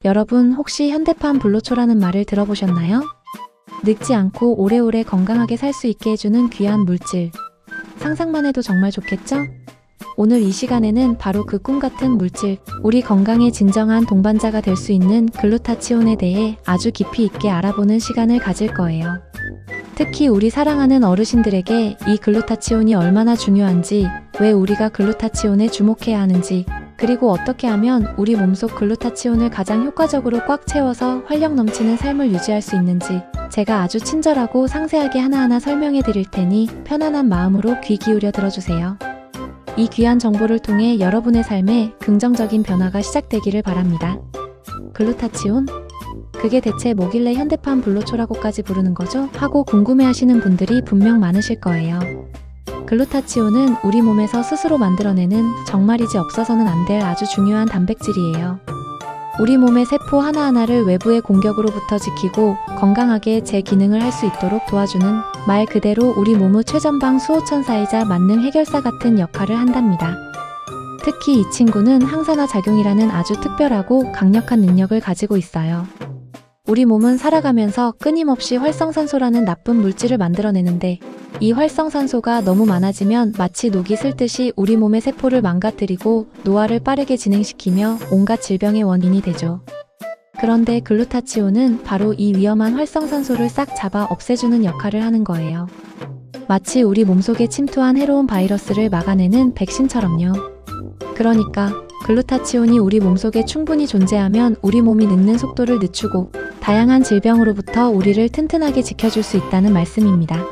여러분 혹시 현대판 불로초라는 말을 들어보셨나요? 늙지 않고 오래오래 건강하게 살 수 있게 해주는 귀한 물질. 상상만 해도 정말 좋겠죠? 오늘 이 시간에는 바로 그 꿈같은 물질, 우리 건강의 진정한 동반자가 될 수 있는 글루타치온에 대해 아주 깊이 있게 알아보는 시간을 가질 거예요. 특히 우리 사랑하는 어르신들에게 이 글루타치온이 얼마나 중요한지, 왜 우리가 글루타치온에 주목해야 하는지, 그리고 어떻게 하면 우리 몸속 글루타치온을 가장 효과적으로 꽉 채워서 활력 넘치는 삶을 유지할 수 있는지 제가 아주 친절하고 상세하게 하나하나 설명해 드릴 테니 편안한 마음으로 귀 기울여 들어주세요. 이 귀한 정보를 통해 여러분의 삶에 긍정적인 변화가 시작되기를 바랍니다. 글루타치온? 그게 대체 뭐길래 현대판 불로초라고까지 부르는 거죠? 하고 궁금해하시는 분들이 분명 많으실 거예요. 글루타치온은 우리 몸에서 스스로 만들어내는 정말이지 없어서는 안 될 아주 중요한 단백질이에요. 우리 몸의 세포 하나하나를 외부의 공격으로부터 지키고 건강하게 재기능을 할 수 있도록 도와주는, 말 그대로 우리 몸의 최전방 수호천사이자 만능 해결사 같은 역할을 한답니다. 특히 이 친구는 항산화 작용이라는 아주 특별하고 강력한 능력을 가지고 있어요. 우리 몸은 살아가면서 끊임없이 활성산소라는 나쁜 물질을 만들어내는데, 이 활성산소가 너무 많아지면 마치 녹이 슬듯이 우리 몸의 세포를 망가뜨리고 노화를 빠르게 진행시키며 온갖 질병의 원인이 되죠. 그런데 글루타치온은 바로 이 위험한 활성산소를 싹 잡아 없애주는 역할을 하는 거예요. 마치 우리 몸속에 침투한 해로운 바이러스를 막아내는 백신처럼요. 그러니까 글루타치온이 우리 몸속에 충분히 존재하면 우리 몸이 늙는 속도를 늦추고 다양한 질병으로부터 우리를 튼튼하게 지켜줄 수 있다는 말씀입니다.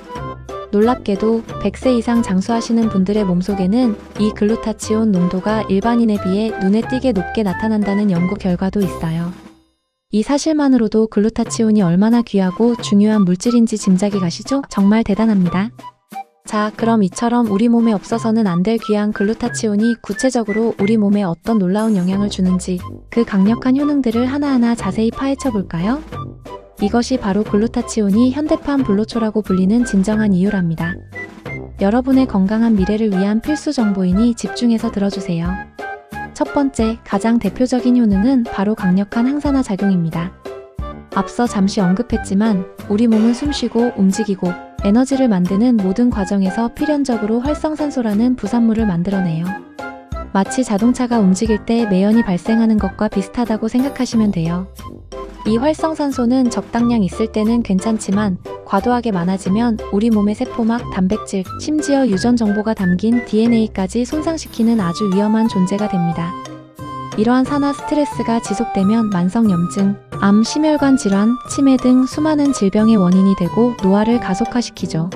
놀랍게도 100세 이상 장수하시는 분들의 몸속에는 이 글루타치온 농도가 일반인에 비해 눈에 띄게 높게 나타난다는 연구 결과도 있어요. 이 사실만으로도 글루타치온이 얼마나 귀하고 중요한 물질인지 짐작이 가시죠? 정말 대단합니다. 자, 그럼 이처럼 우리 몸에 없어서는 안 될 귀한 글루타치온이 구체적으로 우리 몸에 어떤 놀라운 영향을 주는지, 그 강력한 효능들을 하나하나 자세히 파헤쳐 볼까요? 이것이 바로 글루타치온이 현대판 불로초라고 불리는 진정한 이유랍니다. 여러분의 건강한 미래를 위한 필수 정보이니 집중해서 들어주세요. 첫 번째, 가장 대표적인 효능은 바로 강력한 항산화 작용입니다. 앞서 잠시 언급했지만 우리 몸은 숨쉬고 움직이고 에너지를 만드는 모든 과정에서 필연적으로 활성산소라는 부산물을 만들어내요. 마치 자동차가 움직일 때 매연이 발생하는 것과 비슷하다고 생각하시면 돼요. 이 활성산소는 적당량 있을 때는 괜찮지만 과도하게 많아지면 우리 몸의 세포막, 단백질, 심지어 유전 정보가 담긴 DNA까지 손상시키는 아주 위험한 존재가 됩니다. 이러한 산화 스트레스가 지속되면 만성염증, 암, 심혈관 질환, 치매 등 수많은 질병의 원인이 되고 노화를 가속화시키죠.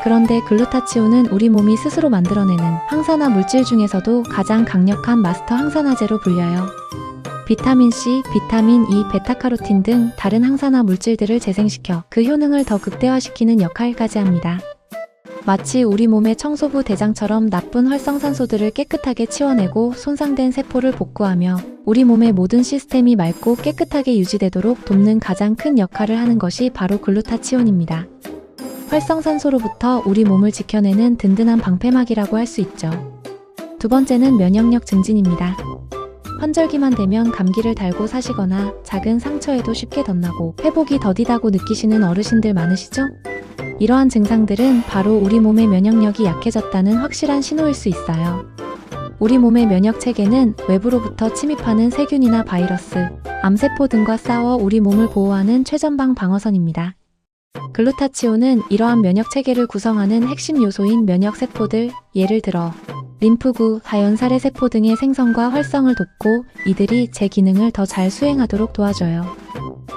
그런데 글루타치온은 우리 몸이 스스로 만들어내는 항산화 물질 중에서도 가장 강력한 마스터 항산화제로 불려요. 비타민C, 비타민 E, 베타카로틴 등 다른 항산화 물질들을 재생시켜 그 효능을 더 극대화시키는 역할까지 합니다. 마치 우리 몸의 청소부 대장처럼 나쁜 활성산소들을 깨끗하게 치워내고 손상된 세포를 복구하며 우리 몸의 모든 시스템이 맑고 깨끗하게 유지되도록 돕는 가장 큰 역할을 하는 것이 바로 글루타치온입니다. 활성산소로부터 우리 몸을 지켜내는 든든한 방패막이라고 할 수 있죠. 두 번째는 면역력 증진입니다. 환절기만 되면 감기를 달고 사시거나 작은 상처에도 쉽게 덧나고 회복이 더디다고 느끼시는 어르신들 많으시죠? 이러한 증상들은 바로 우리 몸의 면역력이 약해졌다는 확실한 신호일 수 있어요. 우리 몸의 면역 체계는 외부로부터 침입하는 세균이나 바이러스, 암세포 등과 싸워 우리 몸을 보호하는 최전방 방어선입니다. 글루타치온은 이러한 면역 체계를 구성하는 핵심 요소인 면역 세포들, 예를 들어 림프구, 자연살해 세포 등의 생성과 활성을 돕고 이들이 제 기능을 더 잘 수행하도록 도와줘요.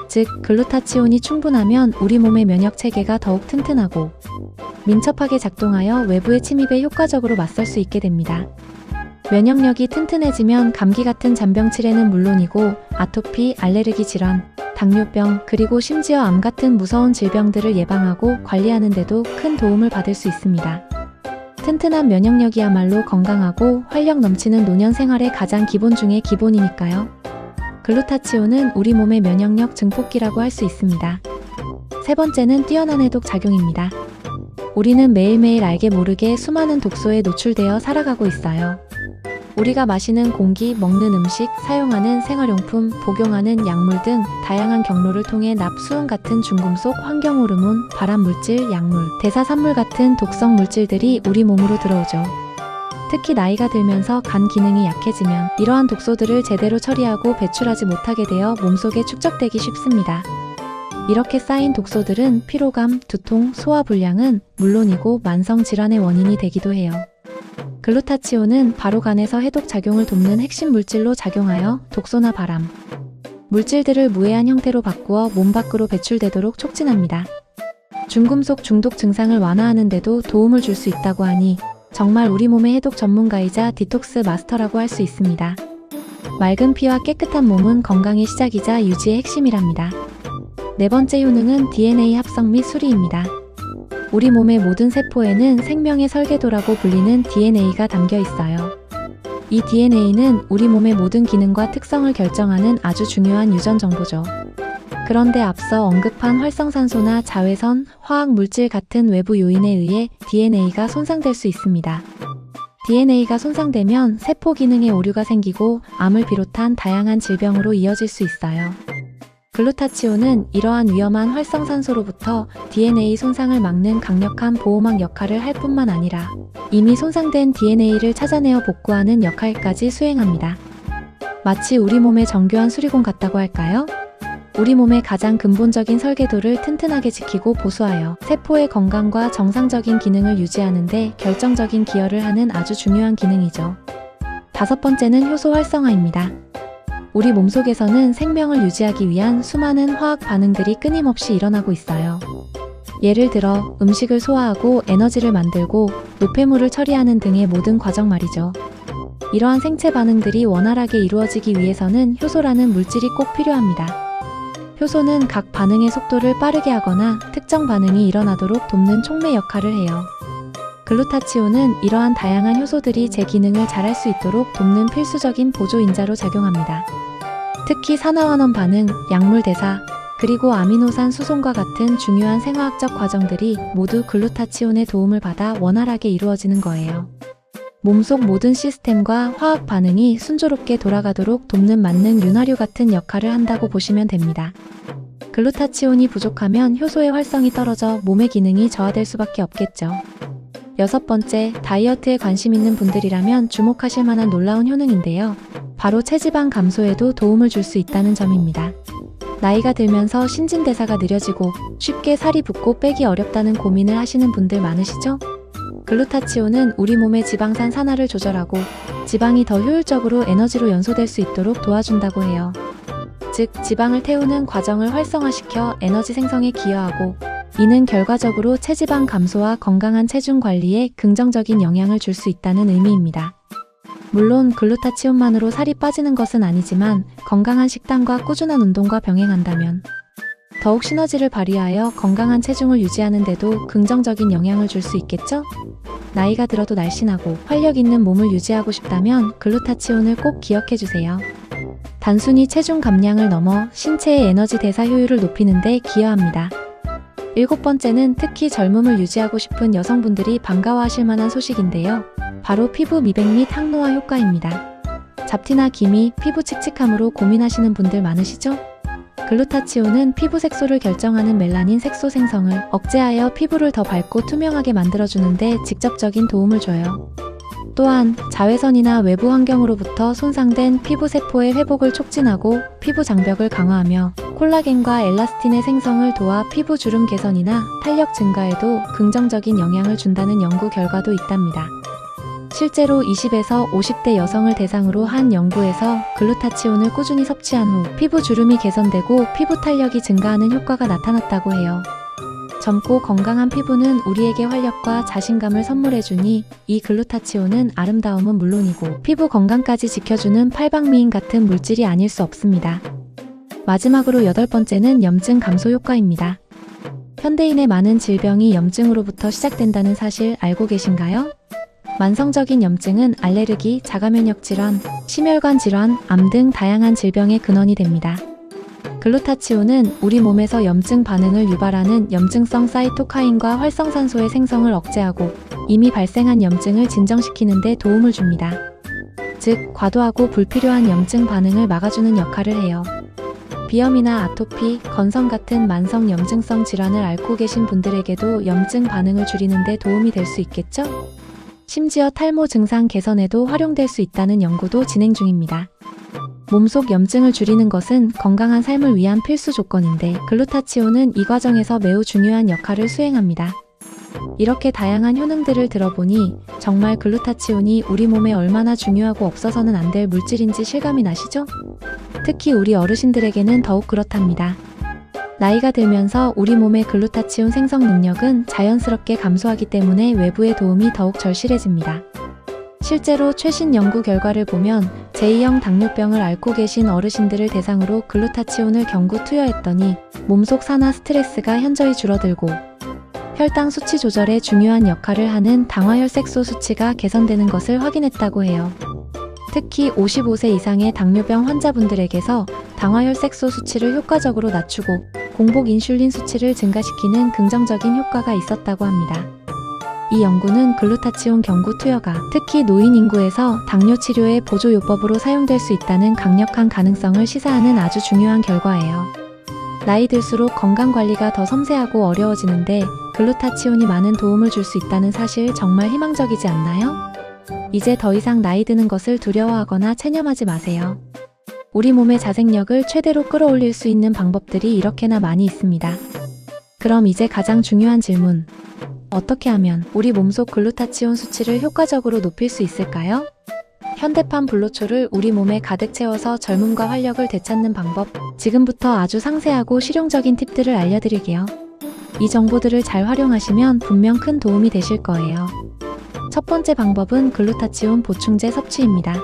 즉, 글루타치온이 충분하면 우리 몸의 면역 체계가 더욱 튼튼하고 민첩하게 작동하여 외부의 침입에 효과적으로 맞설 수 있게 됩니다. 면역력이 튼튼해지면 감기 같은 잔병 치레는 물론이고 아토피, 알레르기 질환, 당뇨병, 그리고 심지어 암 같은 무서운 질병들을 예방하고 관리하는 데도 큰 도움을 받을 수 있습니다. 튼튼한 면역력이야말로 건강하고 활력 넘치는 노년 생활의 가장 기본 중의 기본이니까요. 글루타치온은 우리 몸의 면역력 증폭기라고 할 수 있습니다. 세 번째는 뛰어난 해독 작용입니다. 우리는 매일매일 알게 모르게 수많은 독소에 노출되어 살아가고 있어요. 우리가 마시는 공기, 먹는 음식, 사용하는 생활용품, 복용하는 약물 등 다양한 경로를 통해 납, 수은 같은 중금속, 환경호르몬, 발암물질, 약물, 대사산물 같은 독성 물질들이 우리 몸으로 들어오죠. 특히 나이가 들면서 간 기능이 약해지면 이러한 독소들을 제대로 처리하고 배출하지 못하게 되어 몸속에 축적되기 쉽습니다. 이렇게 쌓인 독소들은 피로감, 두통, 소화불량은 물론이고 만성질환의 원인이 되기도 해요. 글루타치온은 바로 간에서 해독 작용을 돕는 핵심 물질로 작용하여 독소나 발암, 물질들을 무해한 형태로 바꾸어 몸 밖으로 배출되도록 촉진합니다. 중금속 중독 증상을 완화하는 데도 도움을 줄 수 있다고 하니 정말 우리 몸의 해독 전문가이자 디톡스 마스터라고 할 수 있습니다. 맑은 피와 깨끗한 몸은 건강의 시작이자 유지의 핵심이랍니다. 네 번째 효능은 DNA 합성 및 수리입니다. 우리 몸의 모든 세포에는 생명의 설계도라고 불리는 DNA가 담겨 있어요. 이 DNA는 우리 몸의 모든 기능과 특성을 결정하는 아주 중요한 유전 정보죠. 그런데 앞서 언급한 활성산소나 자외선, 화학물질 같은 외부 요인에 의해 DNA가 손상될 수 있습니다. DNA가 손상되면 세포 기능에 오류가 생기고 암을 비롯한 다양한 질병으로 이어질 수 있어요. 글루타치온은 이러한 위험한 활성산소로부터 DNA 손상을 막는 강력한 보호막 역할을 할 뿐만 아니라 이미 손상된 DNA를 찾아내어 복구하는 역할까지 수행합니다. 마치 우리 몸의 정교한 수리공 같다고 할까요? 우리 몸의 가장 근본적인 설계도를 튼튼하게 지키고 보수하여 세포의 건강과 정상적인 기능을 유지하는 데 결정적인 기여를 하는 아주 중요한 기능이죠. 다섯 번째는 효소 활성화입니다. 우리 몸속에서는 생명을 유지하기 위한 수많은 화학 반응들이 끊임없이 일어나고 있어요. 예를 들어 음식을 소화하고 에너지를 만들고 노폐물을 처리하는 등의 모든 과정 말이죠. 이러한 생체 반응들이 원활하게 이루어지기 위해서는 효소라는 물질이 꼭 필요합니다. 효소는 각 반응의 속도를 빠르게 하거나 특정 반응이 일어나도록 돕는 촉매 역할을 해요. 글루타치온은 이러한 다양한 효소들이 제 기능을 잘할 수 있도록 돕는 필수적인 보조인자로 작용합니다. 특히 산화환원 반응, 약물 대사, 그리고 아미노산 수송과 같은 중요한 생화학적 과정들이 모두 글루타치온의 도움을 받아 원활하게 이루어지는 거예요. 몸속 모든 시스템과 화학 반응이 순조롭게 돌아가도록 돕는 만능 윤활유 같은 역할을 한다고 보시면 됩니다. 글루타치온이 부족하면 효소의 활성이 떨어져 몸의 기능이 저하될 수밖에 없겠죠. 여섯 번째, 다이어트에 관심 있는 분들이라면 주목하실 만한 놀라운 효능인데요. 바로 체지방 감소에도 도움을 줄 수 있다는 점입니다. 나이가 들면서 신진대사가 느려지고 쉽게 살이 붓고 빼기 어렵다는 고민을 하시는 분들 많으시죠? 글루타치온은 우리 몸의 지방산 산화를 조절하고 지방이 더 효율적으로 에너지로 연소될 수 있도록 도와준다고 해요. 즉, 지방을 태우는 과정을 활성화시켜 에너지 생성에 기여하고 이는 결과적으로 체지방 감소와 건강한 체중 관리에 긍정적인 영향을 줄 수 있다는 의미입니다. 물론 글루타치온만으로 살이 빠지는 것은 아니지만 건강한 식단과 꾸준한 운동과 병행한다면 더욱 시너지를 발휘하여 건강한 체중을 유지하는 데도 긍정적인 영향을 줄 수 있겠죠? 나이가 들어도 날씬하고 활력 있는 몸을 유지하고 싶다면 글루타치온을 꼭 기억해주세요. 단순히 체중 감량을 넘어 신체의 에너지 대사 효율을 높이는 데 기여합니다. 일곱 번째는 특히 젊음을 유지하고 싶은 여성분들이 반가워하실 만한 소식인데요. 바로 피부 미백 및 항노화 효과입니다. 잡티나 기미, 피부 칙칙함으로 고민하시는 분들 많으시죠? 글루타치온은 피부 색소를 결정하는 멜라닌 색소 생성을 억제하여 피부를 더 밝고 투명하게 만들어주는데 직접적인 도움을 줘요. 또한 자외선이나 외부 환경으로부터 손상된 피부 세포의 회복을 촉진하고 피부 장벽을 강화하며 콜라겐과 엘라스틴의 생성을 도와 피부 주름 개선이나 탄력 증가에도 긍정적인 영향을 준다는 연구 결과도 있답니다. 실제로 20에서 50대 여성을 대상으로 한 연구에서 글루타치온을 꾸준히 섭취한 후 피부 주름이 개선되고 피부 탄력이 증가하는 효과가 나타났다고 해요. 젊고 건강한 피부는 우리에게 활력과 자신감을 선물해주니 이 글루타치온은 아름다움은 물론이고 피부 건강까지 지켜주는 팔방미인 같은 물질이 아닐 수 없습니다. 마지막으로 여덟 번째는 염증 감소 효과입니다. 현대인의 많은 질병이 염증으로부터 시작된다는 사실 알고 계신가요? 만성적인 염증은 알레르기, 자가면역 질환, 심혈관 질환, 암 등 다양한 질병의 근원이 됩니다. 글루타치온은 우리 몸에서 염증 반응을 유발하는 염증성 사이토카인과 활성산소의 생성을 억제하고 이미 발생한 염증을 진정시키는 데 도움을 줍니다. 즉 과도하고 불필요한 염증 반응을 막아주는 역할을 해요. 비염이나 아토피, 건성 같은 만성 염증성 질환을 앓고 계신 분들에게도 염증 반응을 줄이는 데 도움이 될 수 있겠죠? 심지어 탈모 증상 개선에도 활용될 수 있다는 연구도 진행 중입니다. 몸속 염증을 줄이는 것은 건강한 삶을 위한 필수 조건인데 글루타치온은 이 과정에서 매우 중요한 역할을 수행합니다. 이렇게 다양한 효능들을 들어보니 정말 글루타치온이 우리 몸에 얼마나 중요하고 없어서는 안 될 물질인지 실감이 나시죠? 특히 우리 어르신들에게는 더욱 그렇답니다. 나이가 들면서 우리 몸의 글루타치온 생성 능력은 자연스럽게 감소하기 때문에 외부의 도움이 더욱 절실해집니다. 실제로 최신 연구 결과를 보면 제2형 당뇨병을 앓고 계신 어르신들을 대상으로 글루타치온을 경구 투여했더니 몸속 산화 스트레스가 현저히 줄어들고 혈당 수치 조절에 중요한 역할을 하는 당화혈색소 수치가 개선되는 것을 확인했다고 해요. 특히 55세 이상의 당뇨병 환자분들에게서 당화혈색소 수치를 효과적으로 낮추고 공복 인슐린 수치를 증가시키는 긍정적인 효과가 있었다고 합니다. 이 연구는 글루타치온 경구 투여가 특히 노인 인구에서 당뇨 치료의 보조요법으로 사용될 수 있다는 강력한 가능성을 시사하는 아주 중요한 결과예요. 나이 들수록 건강관리가 더 섬세하고 어려워지는데 글루타치온이 많은 도움을 줄 수 있다는 사실 정말 희망적이지 않나요? 이제 더 이상 나이 드는 것을 두려워하거나 체념하지 마세요. 우리 몸의 자생력을 최대로 끌어올릴 수 있는 방법들이 이렇게나 많이 있습니다. 그럼 이제 가장 중요한 질문. 어떻게 하면 우리 몸속 글루타치온 수치를 효과적으로 높일 수 있을까요? 현대판 불로초를 우리 몸에 가득 채워서 젊음과 활력을 되찾는 방법, 지금부터 아주 상세하고 실용적인 팁들을 알려드릴게요. 이 정보들을 잘 활용하시면 분명 큰 도움이 되실 거예요. 첫 번째 방법은 글루타치온 보충제 섭취입니다.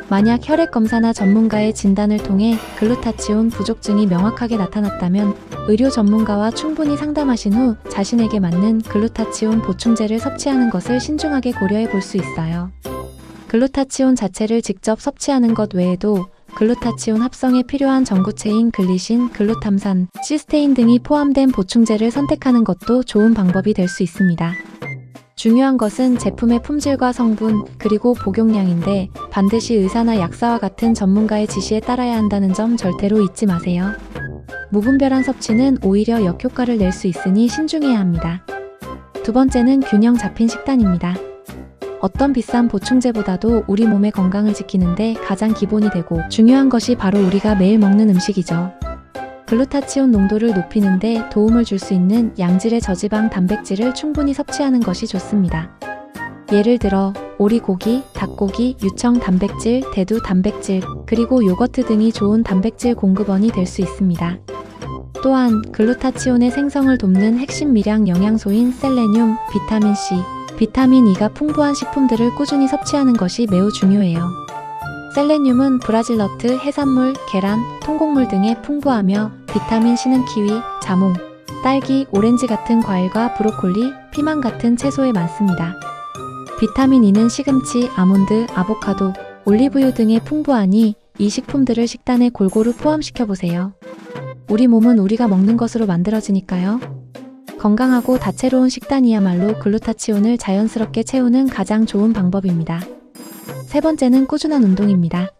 만약 혈액 검사나 전문가의 진단을 통해 글루타치온 부족증이 명확하게 나타났다면 의료 전문가와 충분히 상담하신 후 자신에게 맞는 글루타치온 보충제를 섭취하는 것을 신중하게 고려해 볼 수 있어요. 글루타치온 자체를 직접 섭취하는 것 외에도 글루타치온 합성에 필요한 전구체인 글리신, 글루탐산, 시스테인 등이 포함된 보충제를 선택하는 것도 좋은 방법이 될 수 있습니다. 중요한 것은 제품의 품질과 성분, 그리고 복용량인데 반드시 의사나 약사와 같은 전문가의 지시에 따라야 한다는 점 절대로 잊지 마세요. 무분별한 섭취는 오히려 역효과를 낼 수 있으니 신중해야 합니다. 두 번째는 균형 잡힌 식단입니다. 어떤 비싼 보충제보다도 우리 몸의 건강을 지키는데 가장 기본이 되고 중요한 것이 바로 우리가 매일 먹는 음식이죠. 글루타치온 농도를 높이는데 도움을 줄 수 있는 양질의 저지방 단백질을 충분히 섭취하는 것이 좋습니다. 예를 들어 오리고기, 닭고기, 유청 단백질, 대두 단백질, 그리고 요거트 등이 좋은 단백질 공급원이 될 수 있습니다. 또한 글루타치온의 생성을 돕는 핵심 미량 영양소인 셀레늄, 비타민C, 비타민 E가 풍부한 식품들을 꾸준히 섭취하는 것이 매우 중요해요. 셀레늄은 브라질 너트, 해산물, 계란, 통곡물 등에 풍부하며 비타민C는 키위, 자몽, 딸기, 오렌지 같은 과일과 브로콜리, 피망 같은 채소에 많습니다. 비타민 E는 시금치, 아몬드, 아보카도, 올리브유 등에 풍부하니 이 식품들을 식단에 골고루 포함시켜보세요. 우리 몸은 우리가 먹는 것으로 만들어지니까요. 건강하고 다채로운 식단이야말로 글루타치온을 자연스럽게 채우는 가장 좋은 방법입니다. 세 번째는 꾸준한 운동입니다.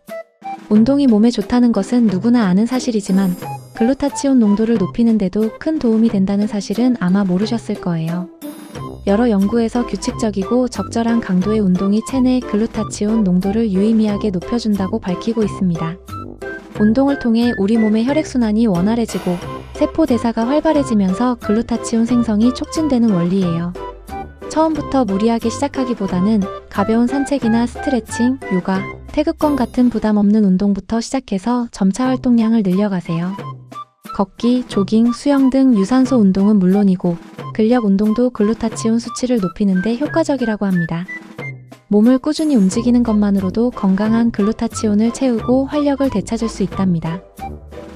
운동이 몸에 좋다는 것은 누구나 아는 사실이지만 글루타치온 농도를 높이는 데도 큰 도움이 된다는 사실은 아마 모르셨을 거예요. 여러 연구에서 규칙적이고 적절한 강도의 운동이 체내 글루타치온 농도를 유의미하게 높여준다고 밝히고 있습니다. 운동을 통해 우리 몸의 혈액순환이 원활해지고 세포 대사가 활발해지면서 글루타치온 생성이 촉진되는 원리예요. 처음부터 무리하게 시작하기보다는 가벼운 산책이나 스트레칭, 요가, 태극권 같은 부담 없는 운동부터 시작해서 점차 활동량을 늘려가세요. 걷기, 조깅, 수영 등 유산소 운동은 물론이고 근력 운동도 글루타치온 수치를 높이는 데 효과적이라고 합니다. 몸을 꾸준히 움직이는 것만으로도 건강한 글루타치온을 채우고 활력을 되찾을 수 있답니다.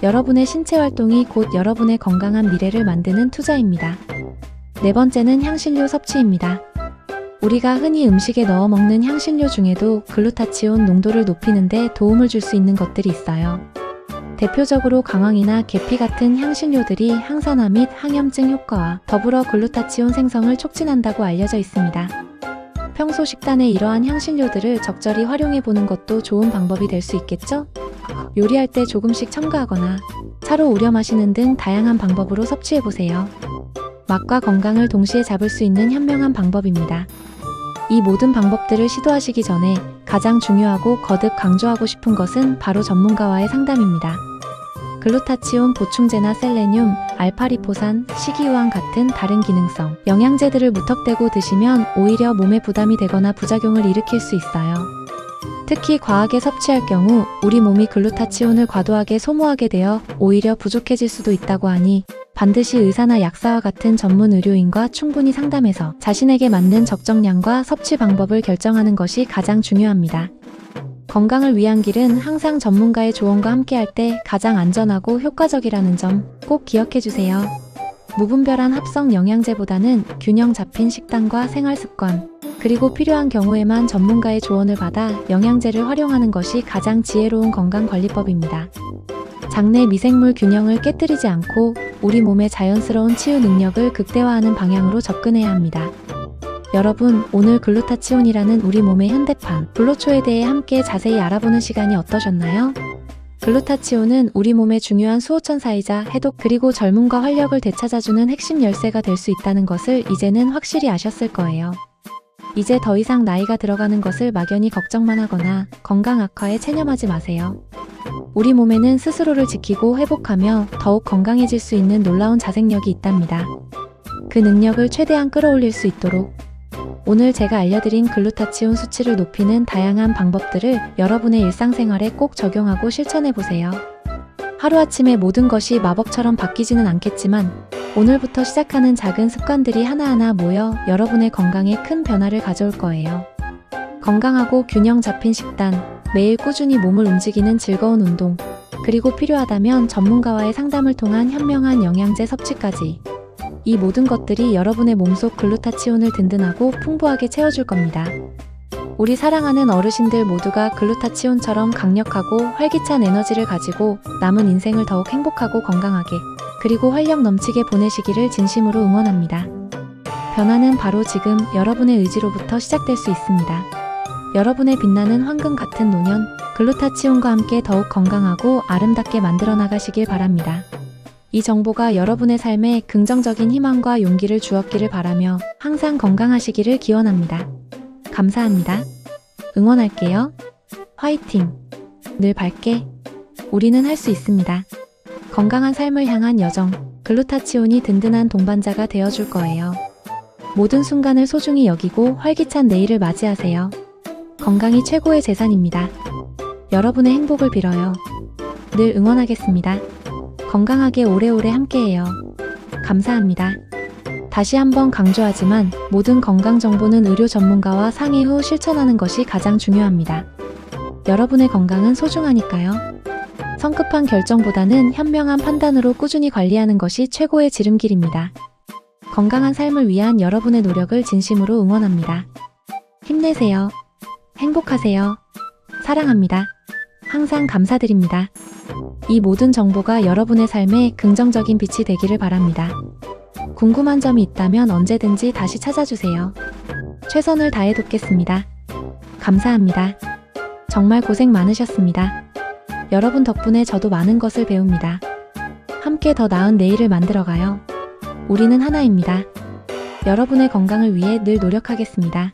여러분의 신체 활동이 곧 여러분의 건강한 미래를 만드는 투자입니다. 네 번째는 향신료 섭취입니다. 우리가 흔히 음식에 넣어 먹는 향신료 중에도 글루타치온 농도를 높이는 데 도움을 줄 수 있는 것들이 있어요. 대표적으로 강황이나 계피 같은 향신료들이 항산화 및 항염증 효과와 더불어 글루타치온 생성을 촉진한다고 알려져 있습니다. 평소 식단에 이러한 향신료들을 적절히 활용해 보는 것도 좋은 방법이 될 수 있겠죠? 요리할 때 조금씩 첨가하거나 차로 우려 마시는 등 다양한 방법으로 섭취해 보세요. 맛과 건강을 동시에 잡을 수 있는 현명한 방법입니다. 이 모든 방법들을 시도하시기 전에 가장 중요하고 거듭 강조하고 싶은 것은 바로 전문가와의 상담입니다. 글루타치온 보충제나 셀레늄, 알파리포산, 식이유황 같은 다른 기능성 영양제들을 무턱대고 드시면 오히려 몸에 부담이 되거나 부작용을 일으킬 수 있어요. 특히 과하게 섭취할 경우 우리 몸이 글루타치온을 과도하게 소모하게 되어 오히려 부족해질 수도 있다고 하니 반드시 의사나 약사와 같은 전문 의료인과 충분히 상담해서 자신에게 맞는 적정량과 섭취 방법을 결정하는 것이 가장 중요합니다. 건강을 위한 길은 항상 전문가의 조언과 함께할 때 가장 안전하고 효과적이라는 점 꼭 기억해 주세요. 무분별한 합성 영양제보다는 균형 잡힌 식단과 생활 습관, 그리고 필요한 경우에만 전문가의 조언을 받아 영양제를 활용하는 것이 가장 지혜로운 건강관리법입니다. 장내 미생물 균형을 깨뜨리지 않고 우리 몸의 자연스러운 치유 능력을 극대화하는 방향으로 접근해야 합니다. 여러분, 오늘 글루타치온이라는 우리 몸의 현대판 불로초에 대해 함께 자세히 알아보는 시간이 어떠셨나요? 글루타치온은 우리 몸의 중요한 수호천사이자 해독 그리고 젊음과 활력을 되찾아주는 핵심 열쇠가 될 수 있다는 것을 이제는 확실히 아셨을 거예요. 이제 더 이상 나이가 들어가는 것을 막연히 걱정만 하거나 건강 악화에 체념하지 마세요. 우리 몸에는 스스로를 지키고 회복하며 더욱 건강해질 수 있는 놀라운 자생력이 있답니다. 그 능력을 최대한 끌어올릴 수 있도록 오늘 제가 알려드린 글루타치온 수치를 높이는 다양한 방법들을 여러분의 일상생활에 꼭 적용하고 실천해보세요. 하루아침에 모든 것이 마법처럼 바뀌지는 않겠지만 오늘부터 시작하는 작은 습관들이 하나하나 모여 여러분의 건강에 큰 변화를 가져올 거예요. 건강하고 균형 잡힌 식단, 매일 꾸준히 몸을 움직이는 즐거운 운동, 그리고 필요하다면 전문가와의 상담을 통한 현명한 영양제 섭취까지 이 모든 것들이 여러분의 몸속 글루타치온을 든든하고 풍부하게 채워줄 겁니다. 우리 사랑하는 어르신들 모두가 글루타치온처럼 강력하고 활기찬 에너지를 가지고 남은 인생을 더욱 행복하고 건강하게 그리고 활력 넘치게 보내시기를 진심으로 응원합니다. 변화는 바로 지금 여러분의 의지로부터 시작될 수 있습니다. 여러분의 빛나는 황금 같은 노년, 글루타치온과 함께 더욱 건강하고 아름답게 만들어 나가시길 바랍니다. 이 정보가 여러분의 삶에 긍정적인 희망과 용기를 주었기를 바라며 항상 건강하시기를 기원합니다. 감사합니다. 응원할게요. 화이팅! 늘 밝게. 우리는 할 수 있습니다. 건강한 삶을 향한 여정, 글루타치온이 든든한 동반자가 되어줄 거예요. 모든 순간을 소중히 여기고 활기찬 내일을 맞이하세요. 건강이 최고의 재산입니다. 여러분의 행복을 빌어요. 늘 응원하겠습니다. 건강하게 오래오래 함께해요. 감사합니다. 다시 한번 강조하지만 모든 건강 정보는 의료 전문가와 상의 후 실천하는 것이 가장 중요합니다. 여러분의 건강은 소중하니까요. 성급한 결정보다는 현명한 판단으로 꾸준히 관리하는 것이 최고의 지름길입니다. 건강한 삶을 위한 여러분의 노력을 진심으로 응원합니다. 힘내세요. 행복하세요. 사랑합니다. 항상 감사드립니다. 이 모든 정보가 여러분의 삶에 긍정적인 빛이 되기를 바랍니다. 궁금한 점이 있다면 언제든지 다시 찾아주세요. 최선을 다해 돕겠습니다. 감사합니다. 정말 고생 많으셨습니다. 여러분 덕분에 저도 많은 것을 배웁니다. 함께 더 나은 내일을 만들어가요. 우리는 하나입니다. 여러분의 건강을 위해 늘 노력하겠습니다.